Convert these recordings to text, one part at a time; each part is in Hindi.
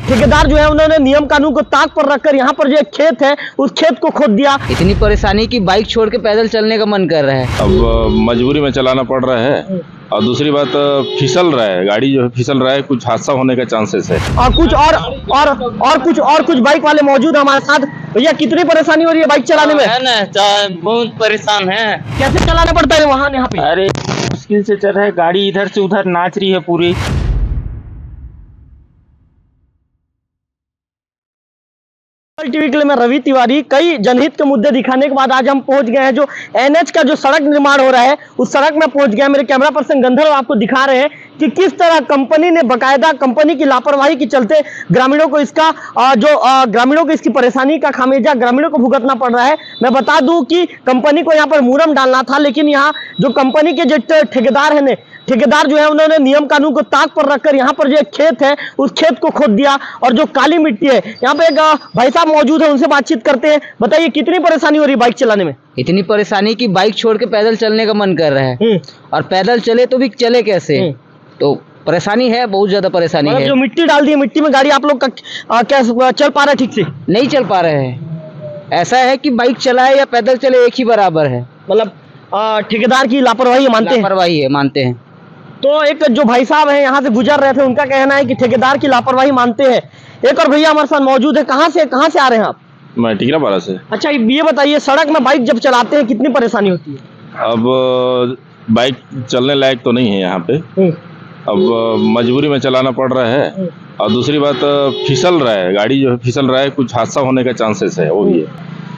ठेकेदार जो है उन्होंने नियम कानून को ताक पर रखकर यहाँ पर जो एक खेत है उस खेत को खोद दिया। इतनी परेशानी कि बाइक छोड़ के पैदल चलने का मन कर रहा है। अब मजबूरी में चलाना पड़ रहा है और दूसरी बात फिसल रहा है, गाड़ी जो है फिसल रहा है, कुछ हादसा होने का चांसेस है। और कुछ बाइक वाले मौजूद हैं हमारे साथ। भैया कितनी परेशानी हो रही है बाइक चलाने में? है ना, बहुत परेशान है। कैसे चलाना पड़ता है वहाँ यहाँ पे? अरे मुश्किल से चल रहा है, गाड़ी इधर से उधर नाच रही है पूरी। टीवी के लिए मैं रवि तिवारी। कई जनहित के मुद्दे दिखाने के बाद आज हम पहुंच गए हैं जो एनएच का जो सड़क निर्माण हो रहा है उस सड़क में पहुंच गए। मेरे कैमरा पर्सन गंधर्व आपको दिखा रहे हैं कि किस तरह कंपनी ने बकायदा कंपनी की लापरवाही के चलते ग्रामीणों को इसकी परेशानी का खामियाजा ग्रामीणों को भुगतना पड़ रहा है। मैं बता दूं कि कंपनी को यहाँ पर मुरम डालना था, लेकिन यहाँ जो कंपनी के जो ठेकेदार जो है उन्होंने नियम कानून को ताक पर रखकर यहाँ पर जो एक खेत है उस खेत को खोद दिया और जो काली मिट्टी है यहाँ पे एक भाई साहब मौजूद है, उनसे बातचीत करते हैं। बताइए कितनी परेशानी हो रही है बाइक चलाने में? इतनी परेशानी कि बाइक छोड़ के पैदल चलने का मन कर रहा है और पैदल चले तो भी चले कैसे? तो परेशानी है, बहुत ज्यादा परेशानी है। जो मिट्टी डाल दी है, मिट्टी में गाड़ी आप लोग का क्या चल पा रहा है? ठीक से नहीं चल पा रहे हैं। ऐसा है कि बाइक चलाए या पैदल चले एक ही बराबर है। मतलब ठेकेदार की लापरवाही मानते हैं। तो एक जो भाई साहब हैं यहाँ से गुजर रहे थे, उनका कहना है कि ठेकेदार की लापरवाही मानते हैं। एक और भैया हमारे साथ मौजूद है। कहाँ से आ रहे हैं आप? मैं टिकरापारा से। अच्छा ये बताइए, सड़क में बाइक जब चलाते हैं कितनी परेशानी होती है? अब बाइक चलने लायक तो नहीं है यहाँ पे, अब मजबूरी में चलाना पड़ रहा है और दूसरी बात फिसल रहा है, गाड़ी जो है फिसल रहा है, कुछ हादसा होने का चांसेस है, वो भी है।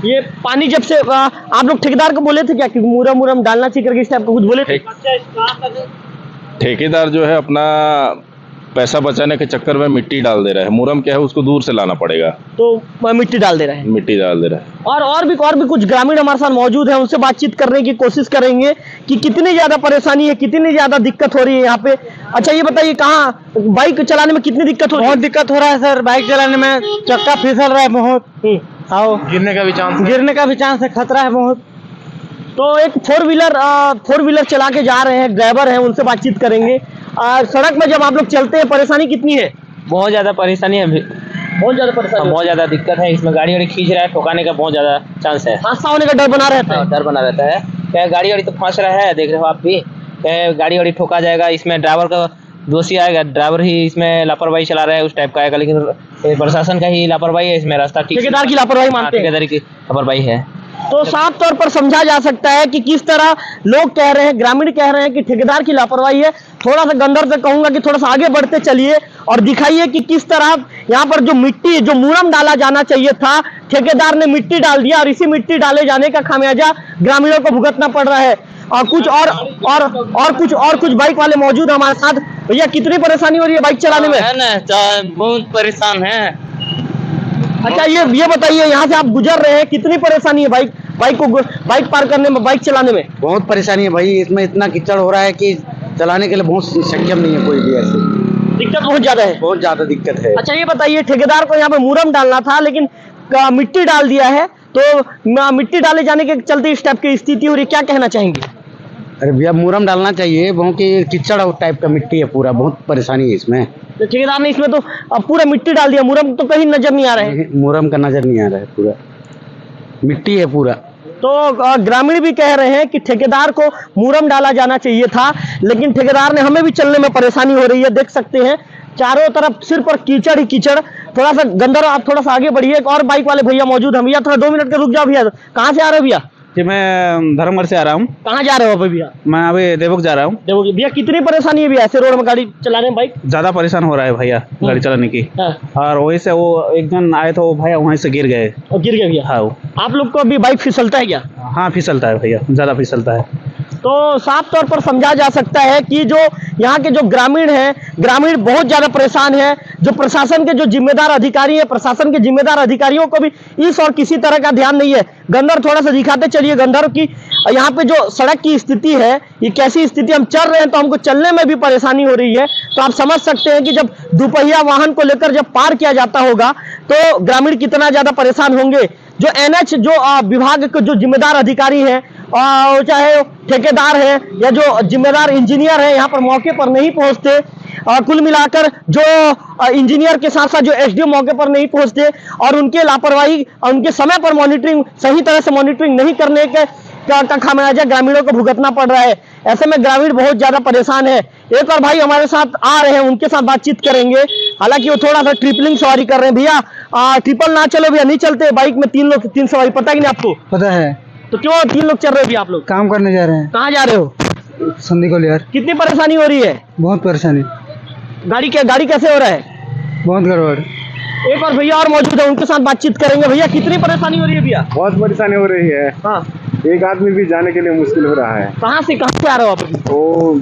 ये पानी जब से आप लोग ठेकेदार को बोले थे क्या कि मुरम डालना चाहिए करके, इस टाइप का कुछ बोले थे? ठेकेदार जो है अपना पैसा बचाने के चक्कर में मिट्टी डाल दे रहा है। मुरम क्या है, उसको दूर से लाना पड़ेगा, तो मिट्टी डाल दे रहा है। और भी कुछ ग्रामीण हमारे साथ मौजूद हैं, उनसे बातचीत करने की कोशिश करेंगे कि कितनी ज्यादा परेशानी है, कितनी ज्यादा दिक्कत हो रही है यहाँ पे। अच्छा ये बताइए, कहाँ बाइक चलाने में कितनी दिक्कत हो रही है? बहुत दिक्कत हो रहा है सर, बाइक चलाने में चक्का फिसल रहा है बहुत, गिरने का भी चांस है, खतरा है बहुत। तो एक फोर व्हीलर चला के जा रहे हैं, ड्राइवर हैं, उनसे बातचीत करेंगे। सड़क में जब आप लोग चलते हैं परेशानी कितनी है? बहुत ज्यादा परेशानी है, बहुत ज्यादा दिक्कत है। इसमें गाड़ी खींच रहा है, ठोकाने का बहुत ज्यादा चांस है, हादसा होने का डर बना रहता है। क्या गाड़ी तो फंस रहा है, देख रहे हो आप भी, क्या गाड़ी ठोका जाएगा। इसमें ड्राइवर का दोषी आएगा, ड्राइवर ही इसमें लापरवाही चला रहा है उस टाइप का आएगा, लेकिन प्रशासन का ही लापरवाही है इसमें। रास्ता ठेकेदार की लापरवाही मानते हैं, ठेकेदार की लापरवाही है। तो साफ तौर पर समझा जा सकता है कि किस तरह लोग कह रहे हैं, ग्रामीण कह रहे हैं कि ठेकेदार की लापरवाही है। थोड़ा सा गंदर से कहूंगा कि थोड़ा सा आगे बढ़ते चलिए और दिखाइए कि किस तरह यहाँ पर जो मुरम डाला जाना चाहिए था, ठेकेदार ने मिट्टी डाल दिया और इसी मिट्टी डाले जाने का खामियाजा ग्रामीणों को भुगतना पड़ रहा है। और कुछ बाइक वाले मौजूद हमारे साथ। भैया कितनी परेशानी हो रही है बाइक चलाने में? है ना, बहुत परेशान है। अच्छा ये बताइए, यहाँ से आप गुजर रहे हैं, कितनी परेशानी है बाइक पार करने में, बाइक चलाने में? बहुत परेशानी है भाई, इसमें इतना कीचड़ हो रहा है कि चलाने के लिए बहुत सक्षम नहीं है कोई भी। ऐसे दिक्कत बहुत ज्यादा दिक्कत है। अच्छा ये बताइए, ठेकेदार को यहाँ पे मुरम डालना था लेकिन मिट्टी डाल दिया है, तो मिट्टी डाले जाने के चलते इस टाइप की स्थिति हो रही है, क्या कहना चाहेंगे? अरे भैया मुरम डालना चाहिए, बहुत कीचड़ टाइप का मिट्टी है पूरा, बहुत परेशानी है इसमें। तो ठेकेदार ने इसमें तो पूरा मिट्टी डाल दिया, मुरम तो कहीं नजर नहीं आ रहा है। मुरम का नजर नहीं आ रहा है, पूरा मिट्टी है पूरा। तो ग्रामीण भी कह रहे हैं कि ठेकेदार को मुरम डाला जाना चाहिए था, लेकिन ठेकेदार ने, हमें भी चलने में परेशानी हो रही है। देख सकते हैं चारों तरफ सिर पर कीचड़ ही कीचड़। थोड़ा सा गंदर, आप थोड़ा सा आगे बढ़िए। एक और बाइक वाले भैया मौजूद हैं। भैया थोड़ा 2 मिनट के रुक जाओ भैया। कहाँ से आ रहे हो भैया? जी मैं धर्मगढ़ से आ रहा हूँ। कहाँ जा रहे हो अभी भैया? मैं अभी देवक जा रहा हूँ। देवक। भैया कितनी परेशानी है भैया ऐसे रोड में गाड़ी चला रहे हैं बाइक? ज्यादा परेशान हो रहा है भैया गाड़ी चलाने की। और वही से वो एक जन आए तो भैया वहीं से गिर गए। और गिर गए भैया? हाँ। आप लोग को अभी बाइक फिसलता है क्या? हाँ फिसलता है भैया, ज्यादा फिसलता है। तो साफ तौर पर समझा जा सकता है कि जो यहाँ के जो ग्रामीण हैं, ग्रामीण बहुत ज्यादा परेशान है। जो प्रशासन के जो जिम्मेदार अधिकारी हैं, प्रशासन के जिम्मेदार अधिकारियों को भी इस और किसी तरह का ध्यान नहीं है। गंदर थोड़ा सा दिखाते चलिए गंदर की यहाँ पे जो सड़क की स्थिति है, ये कैसी स्थिति, हम चल रहे हैं तो हमको चलने में भी परेशानी हो रही है। तो आप समझ सकते हैं कि जब दुपहिया वाहन को लेकर जब पार किया जाता होगा तो ग्रामीण कितना ज्यादा परेशान होंगे। जो एनएच जो विभाग के जो जिम्मेदार अधिकारी हैं, चाहे ठेकेदार है या जो जिम्मेदार इंजीनियर है, यहाँ पर मौके पर नहीं पहुंचते। कुल मिलाकर जो इंजीनियर के साथ साथ जो एसडीओ मौके पर नहीं पहुंचते और उनके लापरवाही, उनके समय पर मॉनिटरिंग, सही तरह से मॉनिटरिंग नहीं करने का खामियाजा ग्रामीणों को भुगतना पड़ रहा है। ऐसे में ग्रामीण बहुत ज्यादा परेशान है। एक और भाई हमारे साथ आ रहे हैं, उनके साथ बातचीत करेंगे। हालांकि वो थोड़ा सा ट्रिपलिंग सवारी कर रहे हैं। भैया ट्रिपल ना चलो भैया, नहीं चलते बाइक में 3 लोग 3 सवारी, पता ही नहीं आपको? पता है, तो क्यों 3 लोग चल रहे हो भैया आप लोग? काम करने जा रहे हैं, कहाँ जा रहे हो? संधि को यार, कितनी परेशानी हो रही है? बहुत परेशानी, गाड़ी कैसे हो रहा है? बहुत गड़बड़। एक और भैया और मौजूद है, उनके साथ बातचीत करेंगे। भैया कितनी परेशानी हो रही है भैया? बहुत परेशानी हो रही है। हाँ, एक आदमी भी जाने के लिए मुश्किल हो रहा है। कहाँ से आ रहे हो आप? वो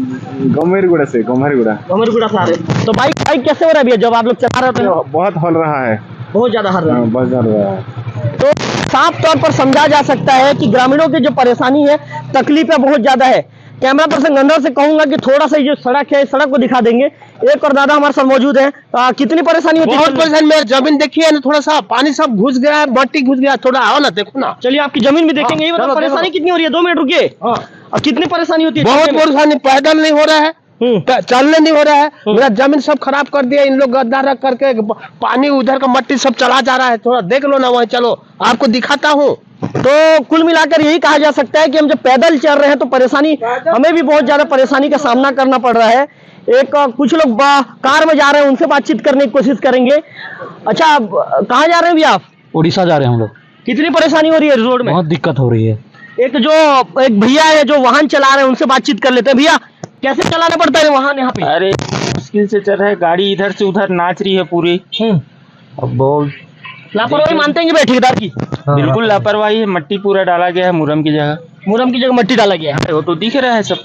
गम्हरीगुड़ा से, गम्हरीगुड़ा अमरगुड़ा से आ रहे हो। तो बाइक कैसे हो रहा है भैया जब आप लोग चला रहे हो? बहुत हल रहा है, बहुत ज्यादा हर रहा है। बहुत हल रहा है। तो साफ तौर पर समझा जा सकता है कि ग्रामीणों की जो परेशानी है, तकलीफ है, बहुत ज्यादा है। कैमरा पर्सन गंधर्व से कहूंगा कि थोड़ा सा ये जो सड़क है, इस सड़क को दिखा देंगे। एक और दादा हमारे साथ मौजूद है। कितनी परेशानी होती है? बहुत परेशानी। मेरी जमीन देखिए ना, थोड़ा सा पानी सब घुस गया है, मट्टी घुस गया, थोड़ा आओ ना देखो ना। चलिए आपकी जमीन भी देखेंगे। ये बताओ परेशानी कितनी हो रही है? 2 मिनट रुकिए। और कितनी परेशानी होती है? बहुत परेशानी, पैदल नहीं हो रहा है, चलने नहीं हो रहा है। मेरा जमीन सब खराब कर दिया इन लोग, गद्दा रख करके पानी उधर का मट्टी सब चला जा रहा है। थोड़ा देख लो ना, वहीं चलो आपको दिखाता हूँ। तो कुल मिलाकर यही कहा जा सकता है कि हम जब पैदल चल रहे हैं तो परेशानी, हमें भी बहुत ज्यादा परेशानी का सामना करना पड़ रहा है। कुछ लोग कार में जा रहे हैं, उनसे बातचीत करने की कोशिश करेंगे। अच्छा, कहाँ जा रहे हैं भैया आप? उड़ीसा जा रहे हैं हम लोग। कितनी परेशानी हो रही है रोड में? बहुत दिक्कत हो रही है। एक भैया है जो वाहन चला रहे हैं, उनसे बातचीत कर लेते हैं। भैया कैसे चलाना पड़ता है वाहन यहाँ पे? अरे मुश्किल से चल रहा है, गाड़ी इधर से उधर नाच रही है पूरी। अब बहुत लापरवाही मानते हैं ठेकेदार की? बिल्कुल लापरवाही है। मट्टी पूरा डाला गया है, मुरम की जगह मट्टी डाला गया है। वो तो दिख रहा है सब।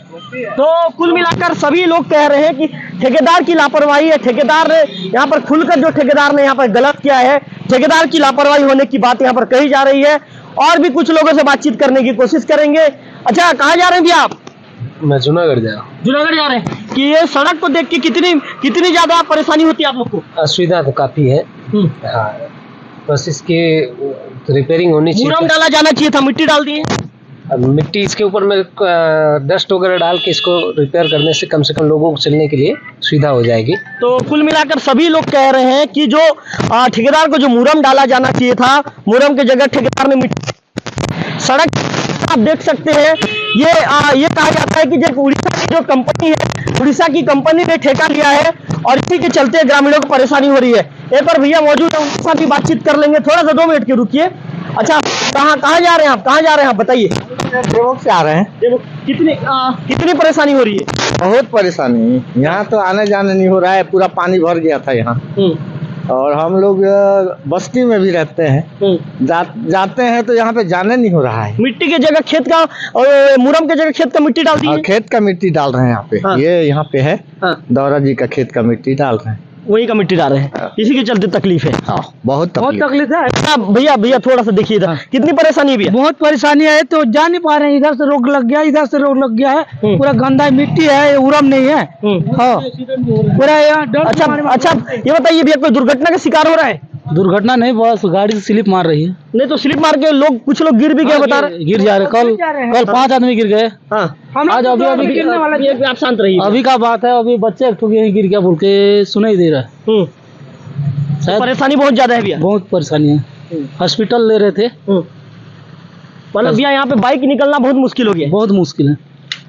तो कुल मिलाकर सभी लोग कह रहे हैं कि ठेकेदार की लापरवाही है। ठेकेदार ने यहाँ पर खुलकर जो ठेकेदार ने यहाँ पर गलत किया है, ठेकेदार की लापरवाही होने की बात यहाँ पर कही जा रही है। और भी कुछ लोगों से बातचीत करने की कोशिश करेंगे। अच्छा, कहाँ जा रहे हैं भैया आप? मैं जूनागढ़ जा रहा हूँ। जूनागढ़ जा रहे हैं। कि ये सड़क को देख के कितनी ज्यादा परेशानी होती है आप लोग को? असुविधा तो काफी है। हाँ, बस इसकी रिपेयरिंग होनी चाहिए। मुरम डाला जाना चाहिए था, मिट्टी डाल दिए। अब मिट्टी इसके ऊपर में डस्ट वगैरह डाल के इसको रिपेयर करने से कम लोगों को चलने के लिए सुविधा हो जाएगी। तो कुल मिलाकर सभी लोग कह रहे हैं कि जो ठेकेदार को जो मुरम डाला जाना चाहिए था, मुरम की जगह ठेकेदार ने मिट्टी। सड़क आप देख सकते हैं, ये कहा जाता है कि जो उड़ीसा की जो कंपनी है, उड़ीसा की कंपनी ने ठेका लिया है और इसी के चलते ग्रामीणों को परेशानी हो रही है। एक और भैया मौजूद है, उनके साथ भी बातचीत कर लेंगे। थोड़ा सा 2 मिनट के रुकिए। अच्छा, कहाँ जा रहे हैं आप? कहाँ जा रहे हैं आप बताइए? देवों से आ रहे हैं। कितनी परेशानी हो रही है? बहुत परेशानी, यहाँ तो आने जाने नहीं हो रहा है, पूरा पानी भर गया था यहाँ। और हम लोग बस्ती में भी रहते हैं, जाते हैं तो यहाँ पे जाने नहीं हो रहा है। मिट्टी की जगह खेत का, मुरम की जगह खेत का मिट्टी डाल दी है। खेत का मिट्टी डाल रहे हैं यहाँ पे। हाँ। ये यहाँ पे है, हाँ। दौरा जी का खेत का मिट्टी डाल रहे हैं, वही का मिट्टी डाल रहे हैं। इसी के चलते तकलीफ है। हाँ, बहुत तकलीफ है। अच्छा, भैया थोड़ा सा देखिए इधर। कितनी परेशानी है भैया? बहुत परेशानी है, तो जा नहीं पा रहे हैं। इधर से रोक लग गया, इधर से रोक लग गया है। पूरा गंदा मिट्टी है, ये उरम नहीं है। हाँ, पूरा यहाँ डर। अच्छा, ये बताइए भैया, कोई दुर्घटना का शिकार हो रहा है? दुर्घटना नहीं, बस गाड़ी से स्लिप मार रही है। नहीं तो स्लिप मार के कुछ लोग गिर भी गए, बता रहे। गिर जा रहे। कल 5 आदमी गिर गए। आज अभी गिरने वाला भी है। आप शांत रहिए। अभी का बात है, अभी बच्चे एक ठोक यहीं गिर गया, बोल के सुनाई ही दे रहा है। तो परेशानी बहुत ज्यादा है भैया। बहुत परेशानी है। हॉस्पिटल ले रहे थे। मतलब भैया यहाँ पे बाइक निकलना बहुत मुश्किल हो गया। बहुत मुश्किल है।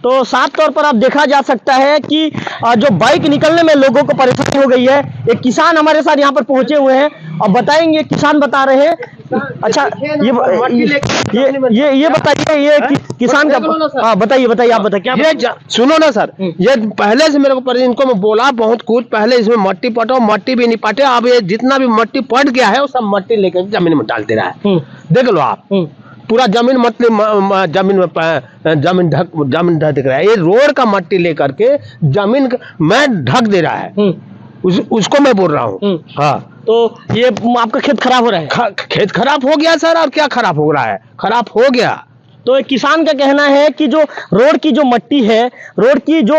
तो साफ तौर पर आप देखा जा सकता है कि जो बाइक निकलने में लोगों को परेशानी हो गई है। एक किसान हमारे साथ यहाँ पर पहुंचे हुए हैं और बताएंगे, किसान बता रहे हैं। अच्छा, ये बताइए, ये किसान का। हाँ, बताइए आप बताइए क्या? सुनो ना सर, ये पहले से मेरे को इनको मैं बोला बहुत कुछ, पहले इसमें मट्टी पटाओ, मट्टी भी नहीं पाटे। अब ये जितना भी मट्टी पट गया है वो सब मट्टी लेकर जमीन में डाल दे रहा है। देख लो आप, पूरा जमीन मतलब जमीन ढक दिख रहा है। ये रोड का मट्टी लेकर के जमीन में ढक दे रहा है। उसको मैं बोल रहा हूँ। हाँ, तो ये आपका खेत खराब हो रहा है? खेत खराब हो गया सर। और क्या खराब हो रहा है? खराब हो गया। तो एक किसान का कहना है कि जो रोड की जो मट्टी है, रोड की जो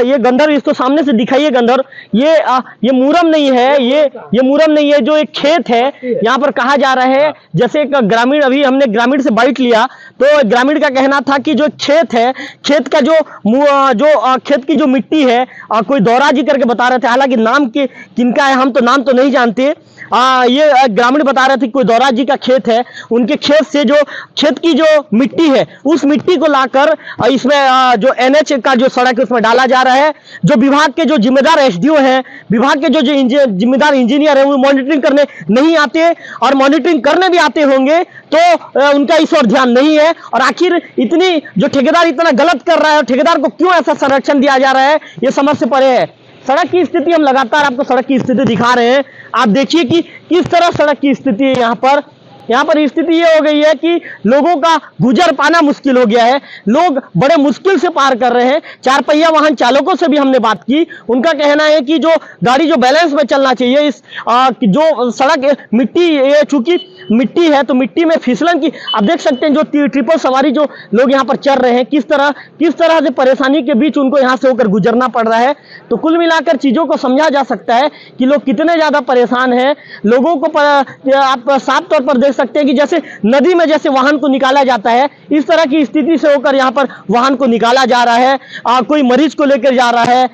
ये गंदर, इसको सामने से दिखाइए गंदर, ये मुरम नहीं है, ये मुरम नहीं है, जो एक खेत है। यहाँ पर कहा जा रहा है, जैसे एक ग्रामीण, अभी हमने ग्रामीण से बाइट लिया तो ग्रामीण का कहना था कि जो खेत है, खेत का जो खेत की जो मिट्टी है, कोई दौरा जी करके बता रहे थे, हालांकि नाम किनका है हम तो नाम तो नहीं जानते। ये ग्रामीण बता रहे थे कोई दौरा जी का खेत है, उनके खेत से जो खेत की जो मिट्टी है उस मिट्टी को लाकर इसमें जो एनएच का जो सड़क है उसमें डाला जा रहा है। जो विभाग के जो जिम्मेदार एसडीओ हैं, विभाग के जो जिम्मेदार इंजीनियर है, वो मॉनिटरिंग करने नहीं आते, और मॉनिटरिंग करने भी आते होंगे तो उनका इस ओर ध्यान नहीं है। और आखिर इतनी जो ठेकेदार इतना गलत कर रहा है, ठेकेदार को क्यों ऐसा संरक्षण दिया जा रहा है, ये समझ से परे है। सड़क की स्थिति हम लगातार आपको सड़क की स्थिति दिखा रहे हैं, आप देखिए कि किस तरह सड़क की स्थिति है। यहाँ पर स्थिति ये हो गई है कि लोगों का गुजर पाना मुश्किल हो गया है, लोग बड़े मुश्किल से पार कर रहे हैं। 4 पहिया वाहन चालकों से भी हमने बात की, उनका कहना है कि जो गाड़ी जो बैलेंस में चलना चाहिए, इस जो सड़क मिट्टी, ये चूंकि मिट्टी है तो मिट्टी में फिसलन की आप देख सकते हैं। जो ट्रिपल सवारी जो लोग यहाँ पर चल रहे हैं, किस तरह से परेशानी के बीच उनको यहाँ से होकर गुजरना पड़ रहा है। तो कुल मिलाकर चीजों को समझा जा सकता है कि लोग कितने ज्यादा परेशान हैं। लोगों को आप साफ तौर पर देख सकते हैं कि जैसे नदी में जैसे वाहन को निकाला जाता है, इस तरह की स्थिति से होकर यहाँ पर वाहन को निकाला जा रहा है। कोई मरीज को लेकर जा रहा है,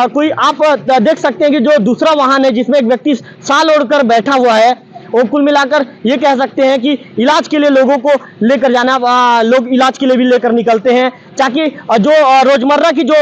कोई आप देख सकते हैं कि जो दूसरा वाहन है जिसमें एक व्यक्ति साल ओढ़कर बैठा हुआ है। और कुल मिलाकर ये कह सकते हैं कि इलाज के लिए लोगों को लेकर जाना, लोग इलाज के लिए भी लेकर निकलते हैं, ताकि जो रोजमर्रा की जो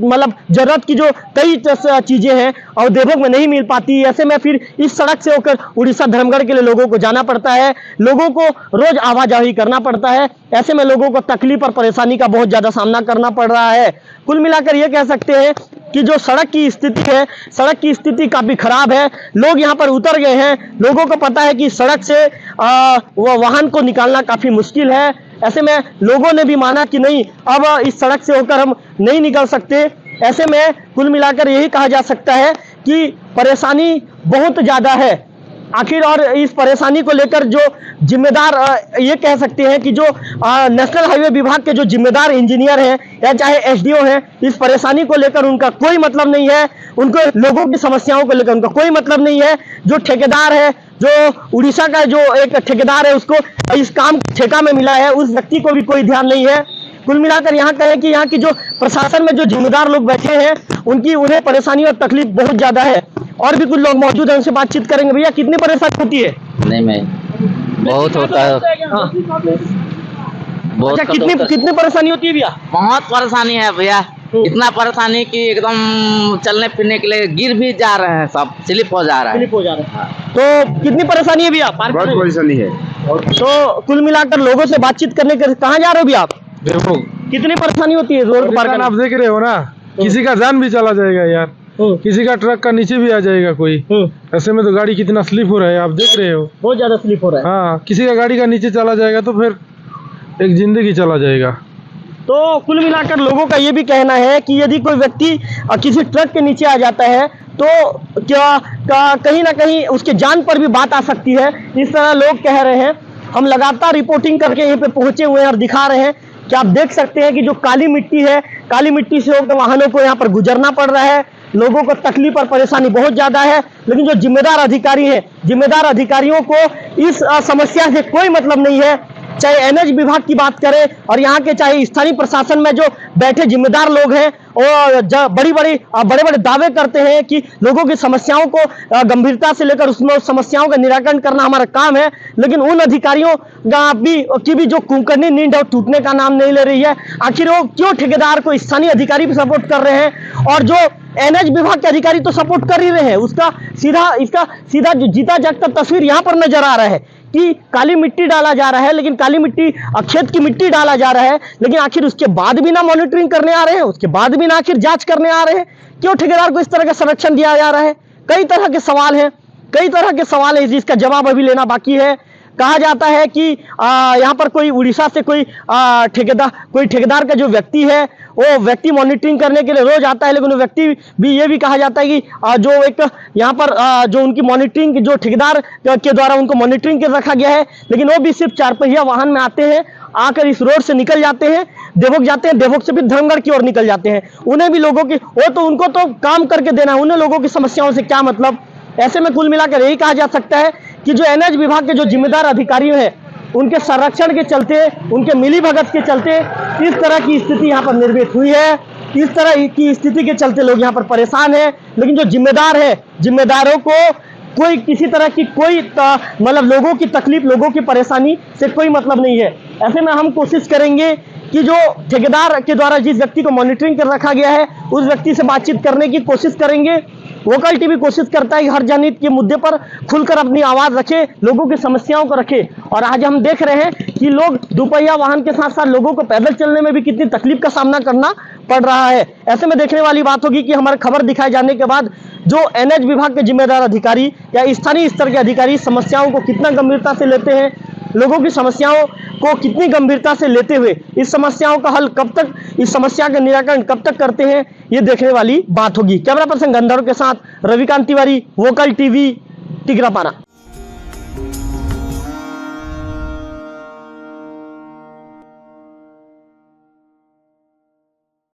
मतलब जरूरत की जो कई चीजें हैं और देवभोग में नहीं मिल पाती, ऐसे में फिर इस सड़क से होकर उड़ीसा धर्मगढ़ के लिए लोगों को जाना पड़ता है, लोगों को रोज आवाजाही करना पड़ता है। ऐसे में लोगों को तकलीफ और परेशानी का बहुत ज्यादा सामना करना पड़ रहा है। कुल मिलाकर ये कह सकते हैं कि जो सड़क की स्थिति है, सड़क की स्थिति काफी खराब है। लोग यहाँ पर उतर गए हैं, लोगों को पता है कि सड़क से वो वाहन को निकालना काफी मुश्किल है। ऐसे में लोगों ने भी माना कि नहीं, अब इस सड़क से होकर हम नहीं निकल सकते। ऐसे में कुल मिलाकर यही कहा जा सकता है कि परेशानी बहुत ज्यादा है आखिर। और इस परेशानी को लेकर जो जिम्मेदार, ये कह सकते हैं कि जो नेशनल हाईवे विभाग के जो जिम्मेदार इंजीनियर हैं या चाहे एसडीओ हैं, इस परेशानी को लेकर उनका कोई मतलब नहीं है, उनको लोगों की समस्याओं को लेकर उनका कोई मतलब नहीं है। जो ठेकेदार है, जो उड़ीसा का जो एक ठेकेदार है, उसको इस काम ठेका में मिला है, उस व्यक्ति को भी कोई ध्यान नहीं है। कुल मिलाकर यहाँ कहें कि यहाँ की जो प्रशासन में जो जिम्मेदार लोग बैठे हैं, उन्हें परेशानी और तकलीफ बहुत ज्यादा है। और भी कुछ लोग मौजूद हैं, उनसे बातचीत करेंगे। भैया कितनी परेशानी होती है? नहीं मैं बहुत होता है। अच्छा, कितनी परेशानी होती है भैया? बहुत परेशानी है भैया, इतना परेशानी कि एकदम चलने फिरने के लिए गिर भी जा रहे हैं, सब स्लिप हो जा रहा है। तो कितनी परेशानी है भैया? बहुत परेशानी है। तो कुल मिलाकर लोगों से बातचीत करने के कहाँ जा रहे हो भैया आप? देखो कितनी परेशानी होती है रोड पर? आप देख रहे हो ना, किसी का जान भी चला जाएगा यार, किसी का ट्रक का नीचे भी आ जाएगा कोई। ऐसे में तो गाड़ी कितना स्लिप हो रहा है, आप देख रहे हो, बहुत ज्यादा स्लिप हो रहा है। हाँ, किसी का गाड़ी का नीचे चला जाएगा तो फिर एक जिंदगी चला जाएगा। तो कुल मिलाकर लोगों का ये भी कहना है कि यदि कोई व्यक्ति किसी ट्रक के नीचे आ जाता है तो क्या कहीं ना कहीं उसके जान पर भी बात आ सकती है, इस तरह लोग कह रहे हैं। हम लगातार रिपोर्टिंग करके यहीं पे पहुंचे हुए हैं और दिखा रहे हैं कि आप देख सकते हैं कि जो काली मिट्टी है, काली मिट्टी से होकर वाहनों को यहाँ पर गुजरना पड़ रहा है। लोगों को तकलीफ और परेशानी बहुत ज्यादा है, लेकिन जो जिम्मेदार अधिकारी हैं, जिम्मेदार अधिकारियों को इस समस्या से कोई मतलब नहीं है। चाहे एनएच विभाग की बात करें और यहाँ के चाहे स्थानीय प्रशासन में जो बैठे जिम्मेदार लोग हैं, और बड़े बड़े दावे करते हैं कि लोगों की समस्याओं को गंभीरता से लेकर उसमें समस्याओं का निराकरण करना हमारा काम है, लेकिन उन अधिकारियों की भी जो कुंकर्णी नींद और टूटने का नाम नहीं ले रही है। आखिर वो क्यों ठेकेदार को स्थानीय अधिकारी भी सपोर्ट कर रहे हैं, और जो एनएच विभाग के अधिकारी तो सपोर्ट कर ही रहे हैं। उसका सीधा जो जीता जागता तस्वीर यहाँ पर नजर आ रहा है कि काली मिट्टी डाला जा रहा है, लेकिन काली मिट्टी खेत की मिट्टी डाला जा रहा है, लेकिन आखिर उसके बाद भी ना मॉनिटरिंग करने आ रहे हैं, उसके बाद भी ना आखिर जांच करने आ रहे हैं। क्यों ठेकेदार को इस तरह का संरक्षण दिया जा रहा है? कई तरह के सवाल है, जिसका जवाब अभी लेना बाकी है। कहा जाता है कि यहाँ पर कोई उड़ीसा से कोई ठेकेदार का जो व्यक्ति है, वो व्यक्ति मॉनिटरिंग करने के लिए रोज आता है, लेकिन वो व्यक्ति भी ये भी कहा जाता है कि जो एक यहाँ पर जो उनकी मॉनिटरिंग, जो ठेकेदार के द्वारा उनको मॉनिटरिंग के रखा गया है, लेकिन वो भी सिर्फ 4 पहिया वाहन में आते हैं आकर इस रोड से निकल जाते हैं, देवोक जाते हैं, देवोक से भी धर्मगढ़ की ओर निकल जाते हैं। उन्हें भी लोगों की उनको तो काम करके देना है, उन्हें लोगों की समस्याओं से क्या मतलब। ऐसे में कुल मिलाकर यही कहा जा सकता है कि जो एनएच विभाग के जो जिम्मेदार अधिकारी हैं, उनके संरक्षण के चलते, उनके मिलीभगत के चलते इस तरह की स्थिति यहाँ पर निर्मित हुई है। इस तरह की स्थिति के चलते लोग यहाँ पर परेशान हैं। लेकिन जो जिम्मेदार है, जिम्मेदारों को कोई किसी तरह की कोई मतलब लोगों की तकलीफ, लोगों की परेशानी से कोई मतलब नहीं है। ऐसे में हम कोशिश करेंगे कि जो ठेकेदार के द्वारा जिस व्यक्ति को मॉनिटरिंग कर रखा गया है, उस व्यक्ति से बातचीत करने की कोशिश करेंगे। वोकल टीवी कोशिश करता है कि हर जनहित के मुद्दे पर खुलकर अपनी आवाज रखे, लोगों की समस्याओं को रखे। और आज हम देख रहे हैं कि लोग दुपहिया वाहन के साथ साथ लोगों को पैदल चलने में भी कितनी तकलीफ का सामना करना पड़ रहा है। ऐसे में देखने वाली बात होगी कि हमारे खबर दिखाए जाने के बाद जो एनएच विभाग के जिम्मेदार अधिकारी या स्थानीय स्तर के अधिकारी समस्याओं को कितना गंभीरता से लेते हैं, लोगों की समस्याओं को कितनी गंभीरता से लेते हुए इस समस्याओं का हल कब तक, इस समस्या का निराकरण कब तक करते हैं, ये देखने वाली बात होगी। कैमरा पर्सन गंधर्व के साथ रविकांत तिवारी, वोकल टीवी, टिकरापारा।